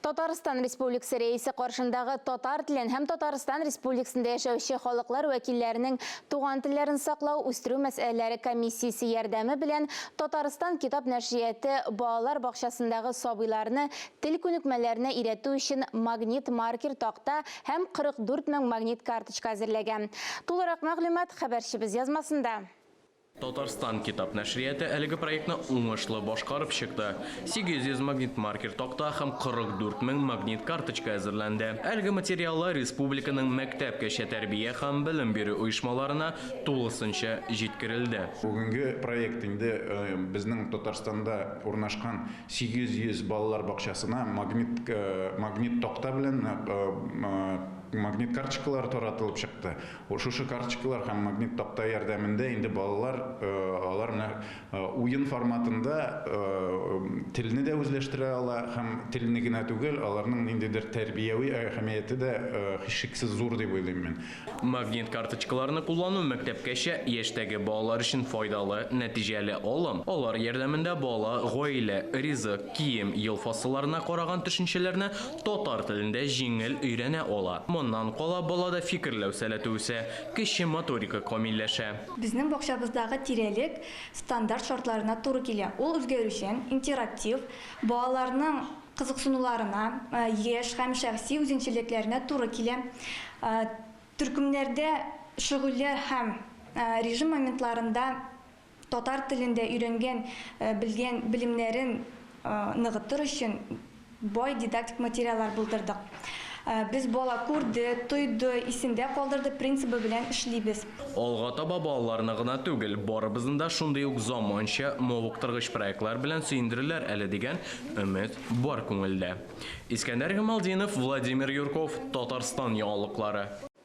Татарстан Республикасы рейсы каршындагы татар телен һәм Татарстан Республикасында яшәүче халыклар вәкилләренең туган телләрен саклау, үстерү мәсьәләләре комиссиясе ярдәме белән Татарстан китап нәшрияты балалар бакчасындагы сабыйларны тел күнекмәләренә өйрәтү өчен магнит маркер такта һәм 44 мең магнит карточка әзерләгән. Тулырак мәгълүмат хәбәрчебез язмасында. Татарстан китап нәшрияты әлеге проектны уңышлы башкарып чыкты. 800 магнит маркер такта һәм 44 мең магнит карточка әзерләнде. Әлеге материаллар республиканың мәктәпкәчә тәрбия һәм белем бирү оешмаларына тулысынча җиткерелде. Бүгенге проект инде безнең Татарстанда урнашкан 800 балалар бакчасына магнит такта белән магнит карточкалар таратылып чыкты. Шушы карточкалар һәм магнит такта ярдәмендә инде балалар алар уен форматында телне дә үзләштерә ала һәм телне генә түгел, аларның ниндидер тәрбияви әһәмияте дә һичшиксез зур дип уйлыйм мин. Магнит карточкаларны куллану мәктәпкәчә яшьтәге балалар өчен файдалы, нәтиҗәле алым. Алар ярдәмендә бала, гаилә, ризык, кием, ел фасылларына караган төшенчәләрне татар телендә җиңел өйрәнә ала. Моннан кала балада фикерләү сәләте үсә, кече моторика камилләшә. Безнең бакчабыздагы тирәлек стандарт шартларына туры килә. Ул үзгәрүчән, интерактив, балаларның кызыксынуларына, яшь һәм шәхси үзенчәлекләренә туры килә. Төркемнәрдә шөгыльләр һәм режим моментларында татар телендә өйрәнгән, белгән белемнәрен ныгытыр өчен бай дидактик материаллар булдырдык. Без бала күрде, тойды, исендә калдырды принцибы белән эшлибез. Алга таба балаларны гына түгел, барыбызны да шундый ук заманча мавыктыргыч проектлар белән сөендерерләр әле дигән өмет бар күңелдә. Искәндәр Гамалдинов, Владимир Юрков, Татарстан яңалыклары.